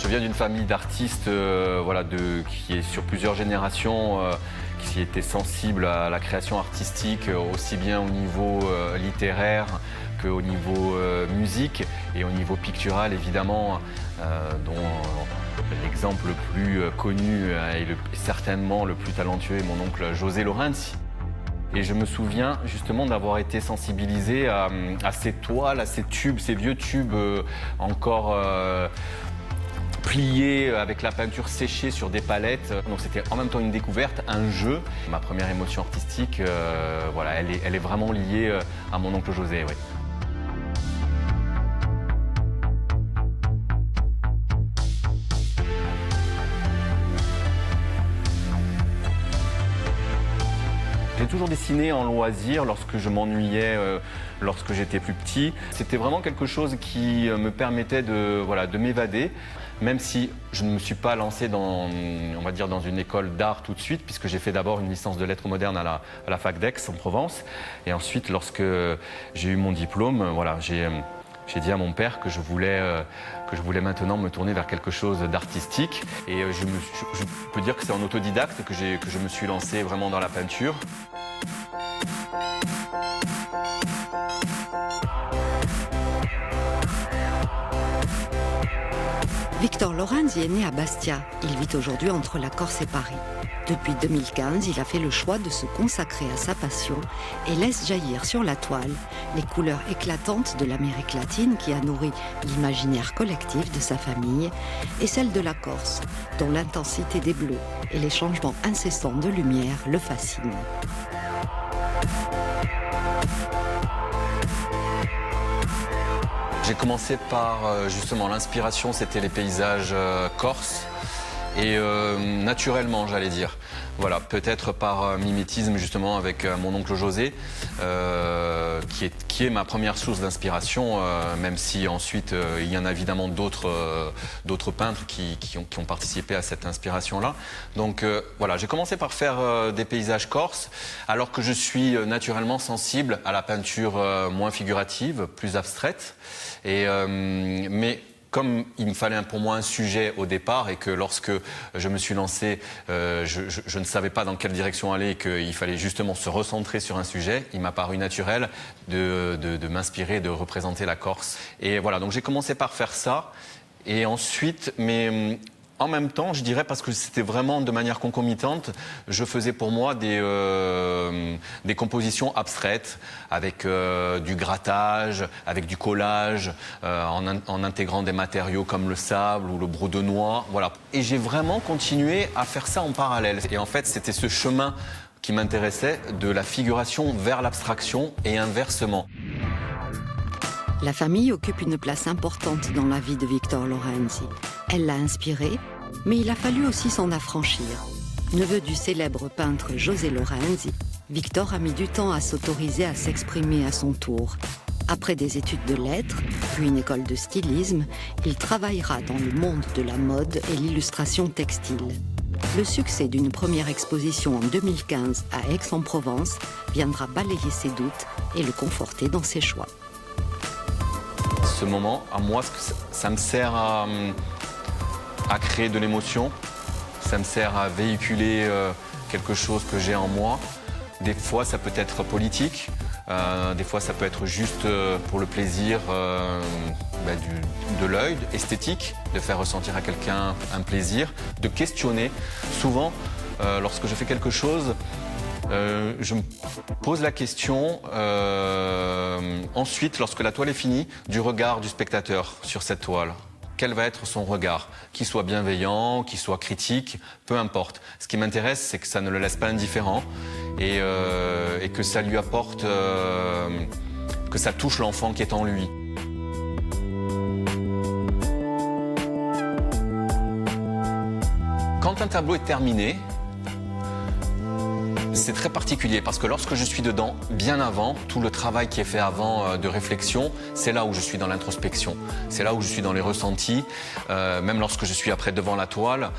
Je viens d'une famille d'artistes voilà, qui est sur plusieurs générations, qui était sensible à la création artistique, aussi bien au niveau littéraire qu'au niveau musique et au niveau pictural évidemment, dont l'exemple le plus connu et certainement le plus talentueux est mon oncle José Lorenzi. Et je me souviens justement d'avoir été sensibilisé à ces toiles, à ces tubes, ces vieux tubes encore pliés avec la peinture séchée sur des palettes. Donc c'était en même temps une découverte, un jeu. Ma première émotion artistique, voilà, elle est vraiment liée à mon oncle José. Ouais. J'ai toujours dessiné en loisir lorsque je m'ennuyais, lorsque j'étais plus petit. C'était vraiment quelque chose qui me permettait de m'évader, même si je ne me suis pas lancé dans une école d'art tout de suite, puisque j'ai fait d'abord une licence de lettres modernes à la fac d'Aix en Provence. Et ensuite, lorsque j'ai eu mon diplôme, voilà, j'ai dit à mon père que je voulais maintenant me tourner vers quelque chose d'artistique. Et je peux dire que c'est en autodidacte que je me suis lancé vraiment dans la peinture. Victor Lorenzi est né à Bastia. Il vit aujourd'hui entre la Corse et Paris. Depuis 2015, il a fait le choix de se consacrer à sa passion et laisse jaillir sur la toile les couleurs éclatantes de l'Amérique latine qui a nourri l'imaginaire collectif de sa famille et celle de la Corse, dont l'intensité des bleus et les changements incessants de lumière le fascinent. J'ai commencé par justement l'inspiration, c'était les paysages corses et naturellement j'allais dire. Voilà, peut-être par mimétisme justement avec mon oncle José, qui est ma première source d'inspiration, même si ensuite il y en a évidemment d'autres peintres qui ont participé à cette inspiration-là. Donc voilà, j'ai commencé par faire des paysages corses, alors que je suis naturellement sensible à la peinture moins figurative, plus abstraite. Mais comme il me fallait pour moi un sujet au départ et que lorsque je me suis lancé, je ne savais pas dans quelle direction aller et qu'il fallait justement se recentrer sur un sujet, il m'a paru naturel de m'inspirer, de représenter la Corse. Et voilà, donc j'ai commencé par faire ça. Et ensuite, en même temps, je dirais, parce que c'était vraiment de manière concomitante, je faisais pour moi des compositions abstraites avec du grattage, avec du collage, en intégrant des matériaux comme le sable ou le brou de noix. Voilà. Et j'ai vraiment continué à faire ça en parallèle. Et en fait, c'était ce chemin qui m'intéressait, de la figuration vers l'abstraction et inversement. La famille occupe une place importante dans la vie de Victor Lorenzi. Elle l'a inspiré, mais il a fallu aussi s'en affranchir. Neveu du célèbre peintre José Lorenzi, Victor a mis du temps à s'autoriser à s'exprimer à son tour. Après des études de lettres, puis une école de stylisme, il travaillera dans le monde de la mode et l'illustration textile. Le succès d'une première exposition en 2015 à Aix-en-Provence viendra balayer ses doutes et le conforter dans ses choix. Ce moment, à moi, ça me sert à créer de l'émotion, ça me sert à véhiculer quelque chose que j'ai en moi. Des fois, ça peut être politique, des fois, ça peut être juste pour le plaisir de l'œil, esthétique, de faire ressentir à quelqu'un un plaisir, de questionner. Souvent, lorsque je fais quelque chose, je me pose la question, ensuite, lorsque la toile est finie, du regard du spectateur sur cette toile. Quel va être son regard? Qu'il soit bienveillant, qu'il soit critique, peu importe. Ce qui m'intéresse, c'est que ça ne le laisse pas indifférent et que ça lui apporte, que ça touche l'enfant qui est en lui. Quand un tableau est terminé, c'est très particulier parce que lorsque je suis dedans, bien avant, tout le travail qui est fait avant de réflexion, c'est là où je suis dans l'introspection. C'est là où je suis dans les ressentis, même lorsque je suis après devant la toile,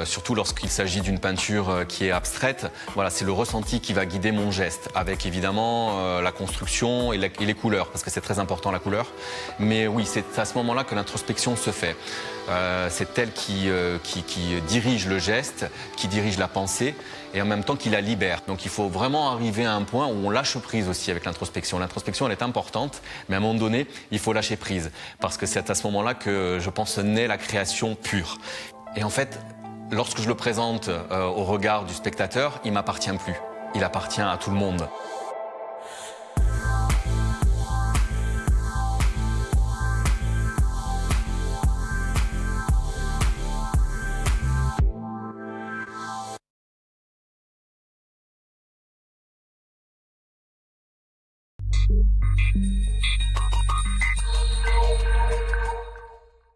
surtout lorsqu'il s'agit d'une peinture qui est abstraite. Voilà, c'est le ressenti qui va guider mon geste, avec évidemment la construction et les couleurs, parce que c'est très important la couleur. Mais oui, c'est à ce moment-là que l'introspection se fait. C'est elle qui dirige le geste, qui dirige la pensée et en même temps qui la libère. Donc il faut vraiment arriver à un point où on lâche prise aussi avec l'introspection. L'introspection, elle est importante, mais à un moment donné, il faut lâcher prise parce que c'est à ce moment-là que je pense naît la création pure. Et en fait, lorsque je le présente au regard du spectateur, il m'appartient plus. Il appartient à tout le monde.